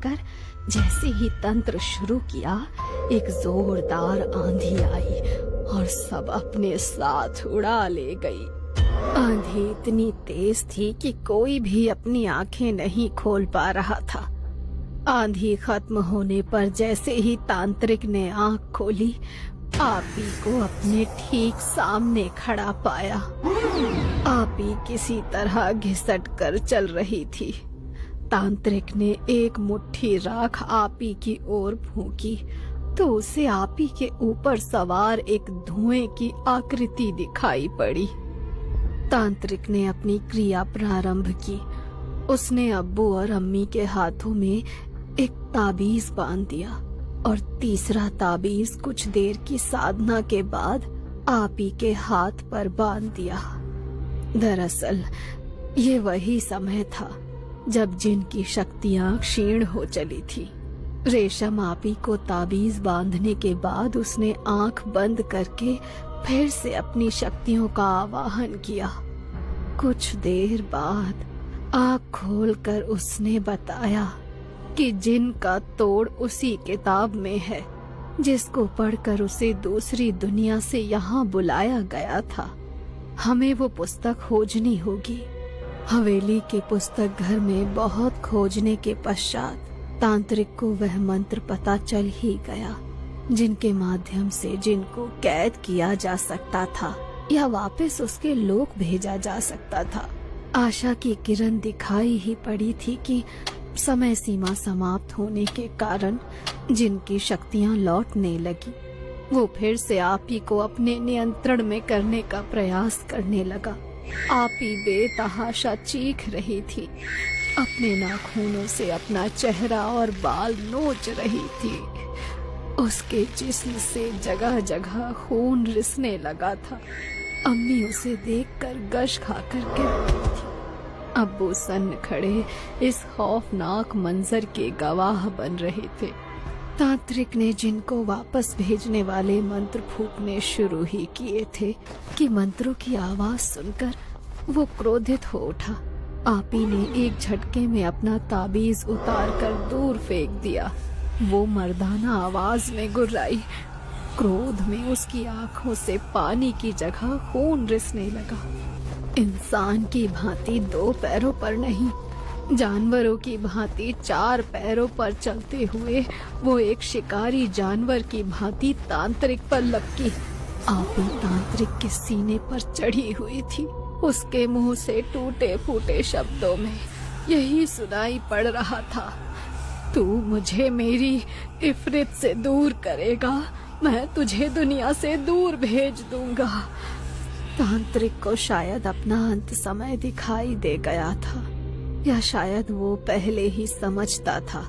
कर जैसे ही तंत्र शुरू किया, एक जोरदार आंधी आई और सब अपने साथ उड़ा ले गई। आंधी इतनी तेज थी कि कोई भी अपनी आंखें नहीं खोल पा रहा था। आंधी खत्म होने पर जैसे ही तांत्रिक ने आंख खोली, आपी को अपने ठीक सामने खड़ा पाया। आपी किसी तरह घिसट कर चल रही थी। तांत्रिक ने एक मुट्ठी राख आपी की ओर फूंकी तो उसे आपी के ऊपर सवार एक धुएं की आकृति दिखाई पड़ी। तांत्रिक ने अपनी क्रिया प्रारंभ की। उसने अब्बू और अम्मी के हाथों में एक ताबीज बांध दिया और तीसरा ताबीज कुछ देर की साधना के बाद आपी के हाथ पर बांध दिया। दरअसल ये वही समय था जब जिन की शक्तियां क्षीण हो चली थी। रेशम आपी को ताबीज बांधने के बाद उसने आंख बंद करके फिर से अपनी शक्तियों का आवाहन किया। कुछ देर बाद आंख खोलकर उसने बताया कि जिन का तोड़ उसी किताब में है जिसको पढ़कर उसे दूसरी दुनिया से यहाँ बुलाया गया था। हमें वो पुस्तक खोजनी होगी। हवेली के पुस्तक घर में बहुत खोजने के पश्चात तांत्रिक को वह मंत्र पता चल ही गया जिनके माध्यम से जिनको कैद किया जा सकता था या वापस उसके लोक भेजा जा सकता था। आशा की किरण दिखाई ही पड़ी थी कि समय सीमा समाप्त होने के कारण जिनकी शक्तियां लौटने लगी। वो फिर से आपी को अपने नियंत्रण में करने का प्रयास करने लगा। आपी बेतहाशा चीख रही थी, अपने नाखूनों से अपना चेहरा और बाल नोच रही थी। उसके जिस्म से जगह जगह खून रिसने लगा था। अम्मी उसे देखकर गश खाकर गिर पड़ी थी। अब्बू सन्न खड़े इस खौफनाक मंजर के गवाह बन रहे थे। तांत्रिक ने जिनको वापस भेजने वाले मंत्र फूंकने शुरू ही किए थे कि मंत्रों की आवाज सुनकर वो क्रोधित हो उठा। आपी ने एक झटके में अपना ताबीज उतारकर दूर फेंक दिया। वो मर्दाना आवाज में गुर्राई। क्रोध में उसकी आंखों से पानी की जगह खून रिसने लगा। इंसान की भांति 2 पैरों पर नहीं, जानवरों की भांति 4 पैरों पर चलते हुए वो एक शिकारी जानवर की भांति तांत्रिक पर लपकी। आपी तांत्रिक के सीने पर चढ़ी हुई थी। उसके मुंह से टूटे फूटे शब्दों में यही सुनाई पड़ रहा था, तू मुझे मेरी इफरित से दूर करेगा, मैं तुझे दुनिया से दूर भेज दूंगा। तांत्रिक को शायद अपना अंत समय दिखाई दे गया था, या शायद वो पहले ही समझता था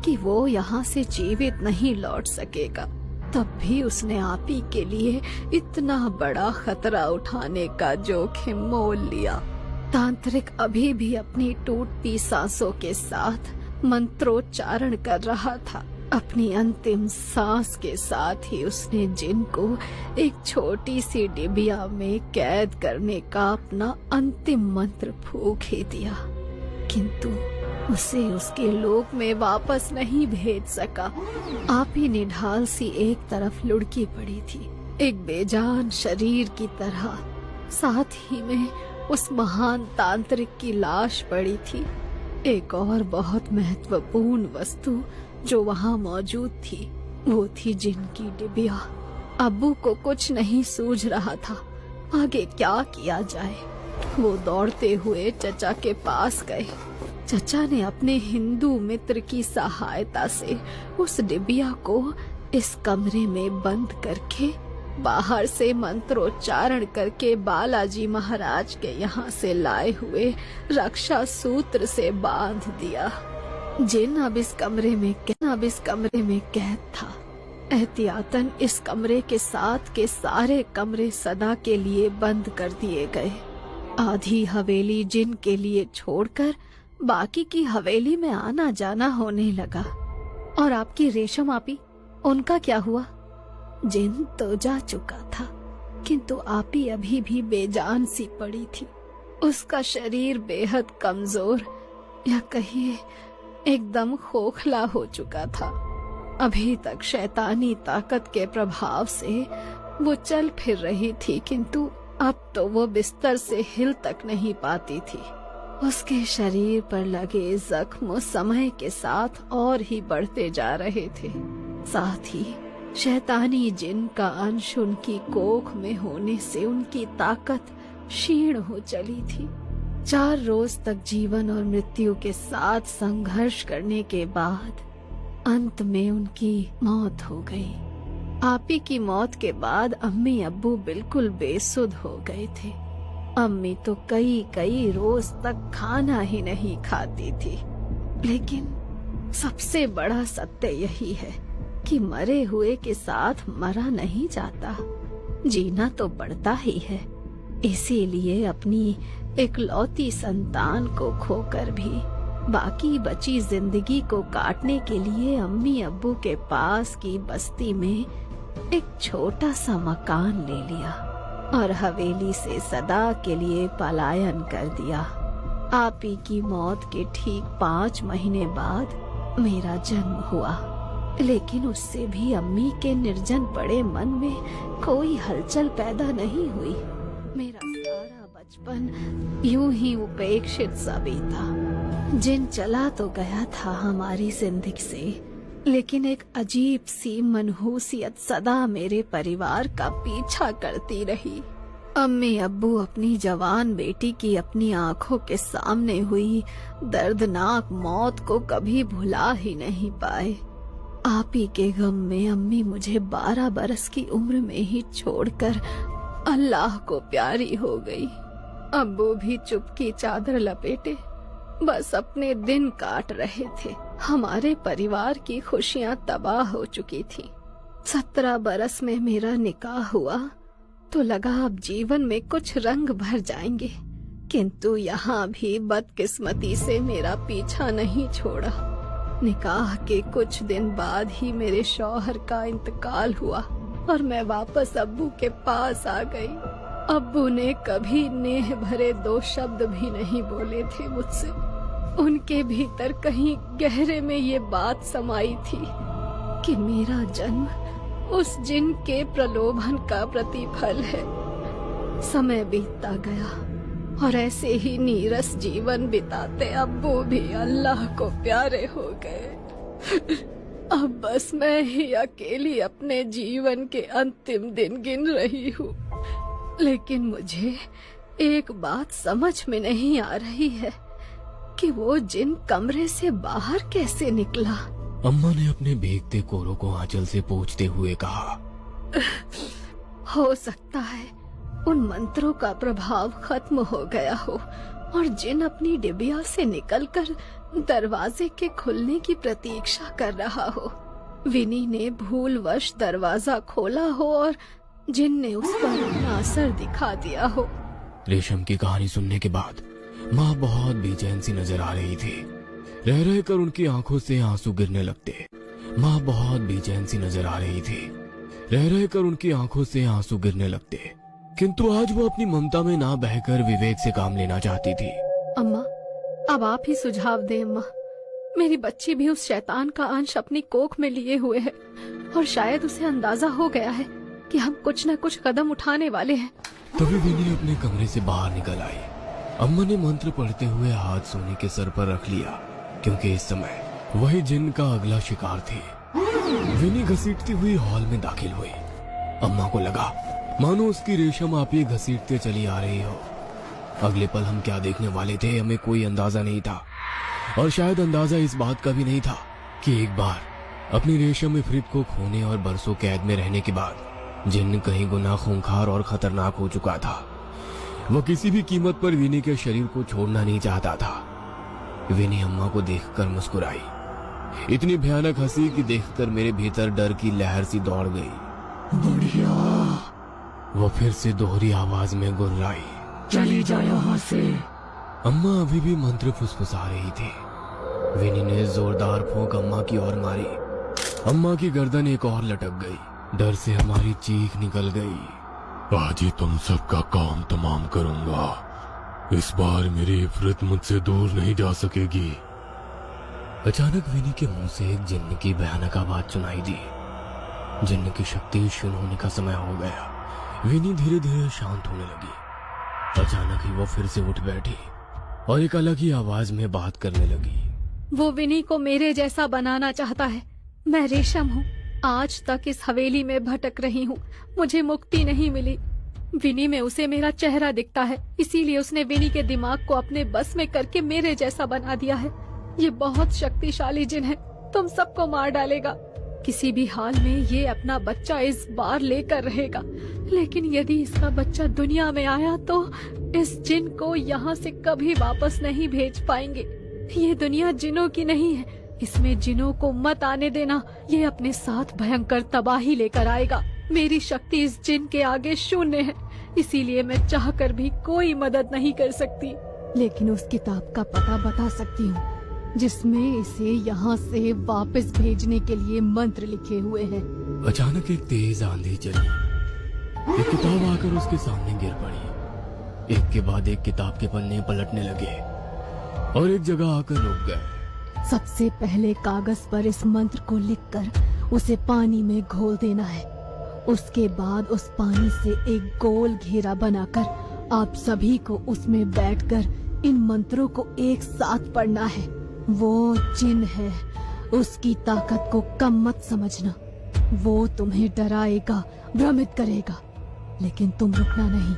कि वो यहाँ से जीवित नहीं लौट सकेगा। तब भी उसने आपी के लिए इतना बड़ा खतरा उठाने का जोखिम मोल लिया। तांत्रिक अभी भी अपनी टूटती सांसों के साथ मंत्रोच्चारण कर रहा था। अपनी अंतिम सांस के साथ ही उसने जिन को एक छोटी सी डिबिया में कैद करने का अपना अंतिम मंत्र फूंक ही दिया, किंतु उसे उसके लोक में वापस नहीं भेज सका। आपी निढाल सी एक तरफ लुढ़की पड़ी थी, एक बेजान शरीर की तरह। साथ ही में उस महान तांत्रिक की लाश पड़ी थी। एक और बहुत महत्वपूर्ण वस्तु जो वहाँ मौजूद थी वो थी जिन की डिबिया। अब्बू को कुछ नहीं सूझ रहा था, आगे क्या किया जाए। वो दौड़ते हुए चचा के पास गए। चचा ने अपने हिंदू मित्र की सहायता से उस डिबिया को इस कमरे में बंद करके बाहर से मंत्रोच्चारण करके बालाजी महाराज के यहाँ से लाए हुए रक्षा सूत्र से बांध दिया। जिन अब इस कमरे में कैद था। एहतियातन इस कमरे के साथ के सारे कमरे सदा के लिए बंद कर दिए गए। आधी हवेली जिन के लिए छोड़कर बाकी की हवेली में आना जाना होने लगा। और आपकी रेशम आपी, उनका क्या हुआ? जिन तो जा चुका था, किंतु आपी अभी भी बेजान सी पड़ी थी। उसका शरीर बेहद कमजोर या कहिए एकदम खोखला हो चुका था। अभी तक शैतानी ताकत के प्रभाव से वो चल फिर रही थी, किंतु अब तो वो बिस्तर से हिल तक नहीं पाती थी। उसके शरीर पर लगे जख्म समय के साथ और ही बढ़ते जा रहे थे। साथ ही शैतानी जिन का अंश उनकी कोख में होने से उनकी ताकत क्षीण हो चली थी। 4 रोज तक जीवन और मृत्यु के साथ संघर्ष करने के बाद अंत में उनकी मौत हो गई। आपी की मौत के बाद अम्मी अब्बू बिल्कुल बेसुध हो गए थे। अम्मी तो कई रोज तक खाना ही नहीं खाती थी। लेकिन सबसे बड़ा सत्य यही है कि मरे हुए के साथ मरा नहीं जाता, जीना तो पड़ता ही है। इसीलिए अपनी इकलौती संतान को खोकर भी बाकी बची जिंदगी को काटने के लिए अम्मी अब्बू के पास की बस्ती में एक छोटा सा मकान ले लिया और हवेली से सदा के लिए पलायन कर दिया। आपी की मौत के ठीक 5 महीने बाद मेरा जन्म हुआ, लेकिन उससे भी अम्मी के निर्जन पड़े मन में कोई हलचल पैदा नहीं हुई। मेरा सारा बचपन यूं ही उपेक्षित सा बीता। जिन चला तो गया था हमारी जिंदगी से, लेकिन एक अजीब सी मनहूसियत सदा मेरे परिवार का पीछा करती रही। अम्मी अब्बू अपनी जवान बेटी की अपनी आंखों के सामने हुई दर्दनाक मौत को कभी भुला ही नहीं पाए। आप ही के गम में अम्मी मुझे 12 बरस की उम्र में ही छोड़कर अल्लाह को प्यारी हो गई। अब्बू भी चुप की चादर लपेटे बस अपने दिन काट रहे थे। हमारे परिवार की खुशियां तबाह हो चुकी थी। 17 बरस में मेरा निकाह हुआ तो लगा अब जीवन में कुछ रंग भर जाएंगे, किंतु यहाँ भी बदकिस्मती से मेरा पीछा नहीं छोड़ा। निकाह के कुछ दिन बाद ही मेरे शौहर का इंतकाल हुआ और मैं वापस अब्बू के पास आ गई। अब्बू ने कभी नेह भरे 2 शब्द भी नहीं बोले थे मुझसे। उनके भीतर कहीं गहरे में ये बात समाई थी कि मेरा जन्म उस जिन के प्रलोभन का प्रतिफल है। समय बीतता गया और ऐसे ही नीरस जीवन बिताते अब्बू भी अल्लाह को प्यारे हो गए। अब बस मैं ही अकेली अपने जीवन के अंतिम दिन गिन रही हूँ। लेकिन मुझे एक बात समझ में नहीं आ रही है कि वो जिन कमरे से बाहर कैसे निकला। अम्मा ने अपने भीगते कोरों को आंचल से पोंछते हुए कहा, हो सकता है उन मंत्रों का प्रभाव खत्म हो गया हो और जिन अपनी डिबिया से निकलकर दरवाजे के खुलने की प्रतीक्षा कर रहा हो। विनी ने भूलवश दरवाजा खोला हो और जिन ने उस पर अपना असर दिखा दिया हो। रेशम की कहानी सुनने के बाद माँ बहुत बेचैन सी नजर आ रही थी। रह रह कर उनकी आंखों से आंसू गिरने लगते। माँ बहुत बेचैन सी नजर आ रही थी। रह रह कर उनकी आंखों से आंसू गिरने लगते, किंतु आज वो अपनी ममता में ना बहकर विवेक से काम लेना चाहती थी। अम्मा, अब आप ही सुझाव दें अम्मा। मेरी बच्ची भी उस शैतान का अंश अपनी कोख में लिए हुए है और शायद उसे अंदाजा हो गया है कि हम कुछ न कुछ कदम उठाने वाले हैं। तभी विनी अपने कमरे से बाहर निकल आई। अम्मा ने मंत्र पढ़ते हुए हाथ सोने के सर पर रख लिया, क्योंकि इस समय वही जिन का अगला शिकार थे। विनी घसीटती हुई हॉल में दाखिल हुई। अम्मा को लगा मानो उसकी रेशम आप ही घसीटते चली आ रही हो। अगले पल हम क्या देखने वाले थे हमें कोई अंदाजा नहीं था, और शायद अंदाजा इस बात का भी नहीं था कि एक बार अपनी रेशम इफरित को खोने और बरसों कैद में रहने के बाद जिन कहीं गुना खूंखार और खतरनाक हो चुका था। वह किसी भी कीमत पर विनी के शरीर को छोड़ना नहीं चाहता था। विनी अम्मा को देखकर मुस्कुराई, इतनी भयानक हंसी कि देखकर मेरे भीतर डर की लहर सी दौड़ गई। बढ़िया। वह फिर से दोहरी आवाज में गुर्राई, चली जा यहाँ से। अम्मा अभी भी मंत्र फुसफुसा रही थी। विनी ने जोरदार फूंक अम्मा की ओर मारी। अम्मा की गर्दन एक और लटक गई। डर से हमारी चीख निकल गई। आज ही तुम सबका काम तमाम करूंगा। इस बार मेरी इफरत मुझसे दूर नहीं जा सकेगी। अचानक विनी के मुंह से एक जिन्न की भयानक आवाज सुनाई दी। जिन्न की शक्ति क्षीण होने का समय हो गया। विनी धीरे धीरे शांत होने लगी। अचानक ही वो फिर से उठ बैठी और एक अलग ही आवाज में बात करने लगी। वो विनी को मेरे जैसा बनाना चाहता है। मैं रेशम हूँ, आज तक इस हवेली में भटक रही हूँ, मुझे मुक्ति नहीं मिली। विनी में उसे मेरा चेहरा दिखता है, इसीलिए उसने विनी के दिमाग को अपने बस में करके मेरे जैसा बना दिया है। ये बहुत शक्तिशाली जिन है, तुम सबको मार डालेगा। किसी भी हाल में ये अपना बच्चा इस बार लेकर रहेगा, लेकिन यदि इसका बच्चा दुनिया में आया तो इस जिन को यहाँ से कभी वापस नहीं भेज पाएंगे। ये दुनिया जिनों की नहीं है, इसमें जिनों को मत आने देना। ये अपने साथ भयंकर तबाही लेकर आएगा। मेरी शक्ति इस जिन के आगे शून्य है, इसीलिए मैं चाहकर भी कोई मदद नहीं कर सकती। लेकिन उस किताब का पता बता सकती हूँ जिसमें इसे यहाँ से वापस भेजने के लिए मंत्र लिखे हुए हैं। अचानक एक तेज आंधी चली। एक किताब आकर उसके सामने गिर पड़ी। एक के बाद एक किताब के पन्ने पलटने लगे और एक जगह आकर रुक गए। सबसे पहले कागज पर इस मंत्र को लिखकर उसे पानी में घोल देना है। उसके बाद उस पानी से एक गोल घेरा बनाकर आप सभी को उसमें बैठकर इन मंत्रों को एक साथ पढ़ना है। वो जिन है, उसकी ताकत को कम मत समझना। वो तुम्हें डराएगा, भ्रमित करेगा, लेकिन तुम रुकना नहीं।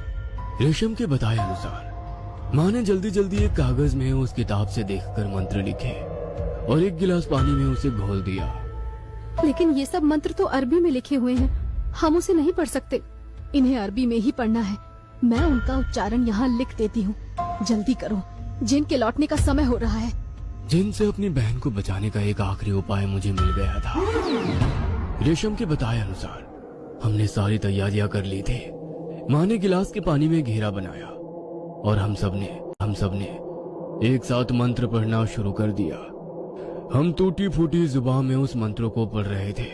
रेशम के बताए अनुसार माँ ने जल्दी जल्दी एक कागज में उस किताब से देखकर मंत्र लिखे और एक गिलास पानी में उसे घोल दिया। लेकिन ये सब मंत्र तो अरबी में लिखे हुए हैं, हम उसे नहीं पढ़ सकते। इन्हें अरबी में ही पढ़ना है। मैं उनका उच्चारण यहाँ लिख देती हूँ। जल्दी करो, जिन के लौटने का समय हो रहा है। जिन से अपनी बहन को बचाने का एक आखिरी उपाय मुझे मिल गया था। रेशम के बताए अनुसार हमने सारी तैयारियां कर ली थी। माँ ने गिलास के पानी में घेरा बनाया और हम सबने एक साथ मंत्र पढ़ना शुरू कर दिया। हम टूटी फूटी जुबान में उस मंत्रों को पढ़ रहे थे।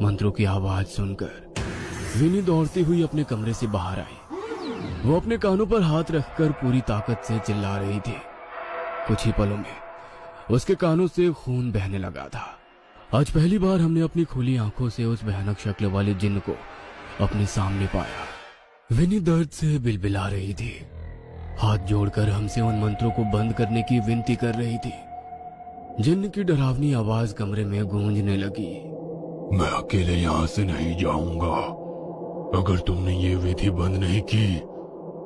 मंत्रों की आवाज सुनकर विनी दौड़ती हुई अपने कमरे से बाहर आई। वो अपने कानों पर हाथ रखकर पूरी ताकत से चिल्ला रही थी। कुछ ही पलों में उसके कानों से खून बहने लगा था। आज पहली बार हमने अपनी खुली आंखों से उस भयानक शक्ल वाले जिन्न को अपने सामने पाया। विनी दर्द से बिलबिला रही थी, हाथ जोड़कर हमसे उन मंत्रों को बंद करने की विनती कर रही थी। जिन्न की डरावनी आवाज कमरे में गूंजने लगी। मैं अकेले यहाँ से नहीं जाऊंगा। अगर तुमने ये विधि बंद नहीं की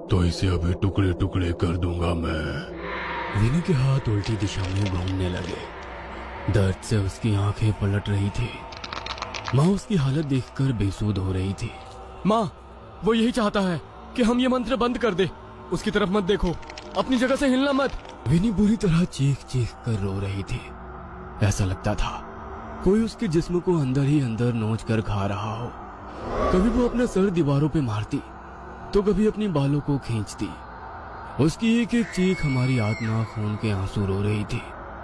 तो इसे अभी टुकड़े टुकड़े कर दूंगा मैं। विनी के हाथ उल्टी दिशा में घूमने लगे। दर्द से उसकी आंखें पलट रही थी। माँ उसकी हालत देखकर बेसुध हो रही थी। माँ, वो यही चाहता है कि हम ये मंत्र बंद कर दे। उसकी तरफ मत देखो, अपनी जगह से हिलना मत। विनी बुरी तरह चीख चीख कर रो रही थी। ऐसा लगता था कोई उसके जिस्म को अंदर ही अंदर नोच कर खा रहा हो। कभी वो अपना सर दीवारों पे मारती तो कभी अपनी बालों को खींचती। उसकी एक एक चीख हमारी आत्मा खून के आंसू रो रही थी।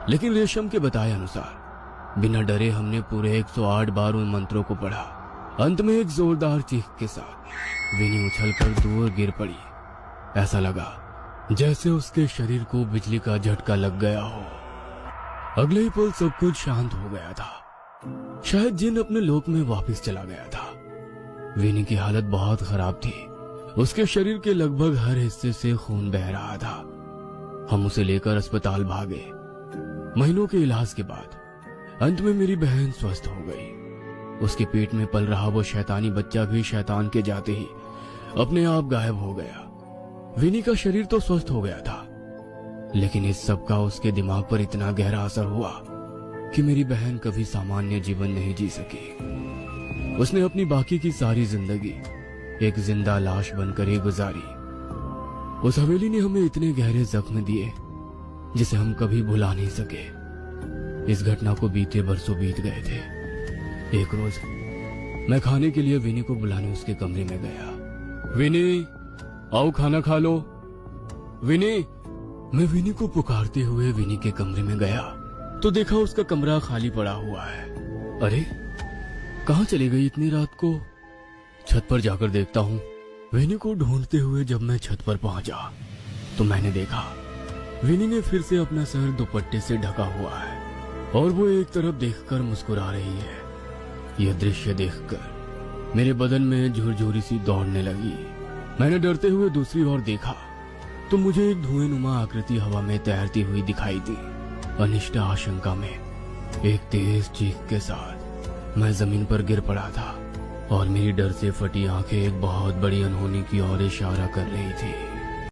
लेकिन रेशम के बताए अनुसार बिना डरे हमने पूरे 108 बार उन मंत्रों को पढ़ा। अंत में एक जोरदार चीख के साथ विनी उछलकर दूर गिर पड़ी। ऐसा लगा जैसे उसके शरीर को बिजली का झटका लग गया हो। अगले ही पल सब कुछ शांत हो गया था। शायद जिन अपने लोक में वापस चला गया था। विनी की हालत बहुत खराब थी। उसके शरीर के लगभग हर हिस्से से खून बह रहा था। हम उसे लेकर अस्पताल भागे। महीनों के इलाज के बाद अंत में मेरी बहन स्वस्थ हो गई। उसके पेट में पल रहा वो शैतानी बच्चा भी शैतान के जाते ही अपने आप गायब हो गया। विनी का शरीर तो स्वस्थ हो गया था, लेकिन इस सब का उसके दिमाग पर इतना गहरा असर हुआ कि मेरी बहन कभी सामान्य जीवन नहीं जी सकी। उसने अपनी बाकी की सारी जिंदगी एक जिंदा लाश बनकर ही गुजारी। उस हवेली ने हमें इतने गहरे जख्म दिए जिसे हम कभी भुला नहीं सके। इस घटना को बीते बरसों बीत गए थे। एक रोज मैं खाने के लिए विनी को बुलाने उसके कमरे में गया। विनी, आओ खाना खा लो। विनी, मैं विनी को पुकारते हुए विनी के कमरे में गया तो देखा उसका कमरा खाली पड़ा हुआ है। अरे, कहाँ चली गई इतनी रात को? छत पर जाकर देखता हूँ। विनी को ढूंढते हुए जब मैं छत पर पहुंचा तो मैंने देखा विनी ने फिर से अपना सर दुपट्टे से ढका हुआ है। और वो एक तरफ देखकर मुस्कुरा रही है। यह दृश्य देखकर मेरे बदन में झुरझुरी सी दौड़ने लगी। मैंने डरते हुए दूसरी ओर देखा तो मुझे एक धुएंनुमा आकृति हवा में तैरती हुई दिखाई दी। अनिष्ट आशंका में एक तेज चीख के साथ मैं जमीन पर गिर पड़ा था और मेरी डर से फटी आंखें एक बहुत बड़ी अनहोनी की ओर इशारा कर रही थी।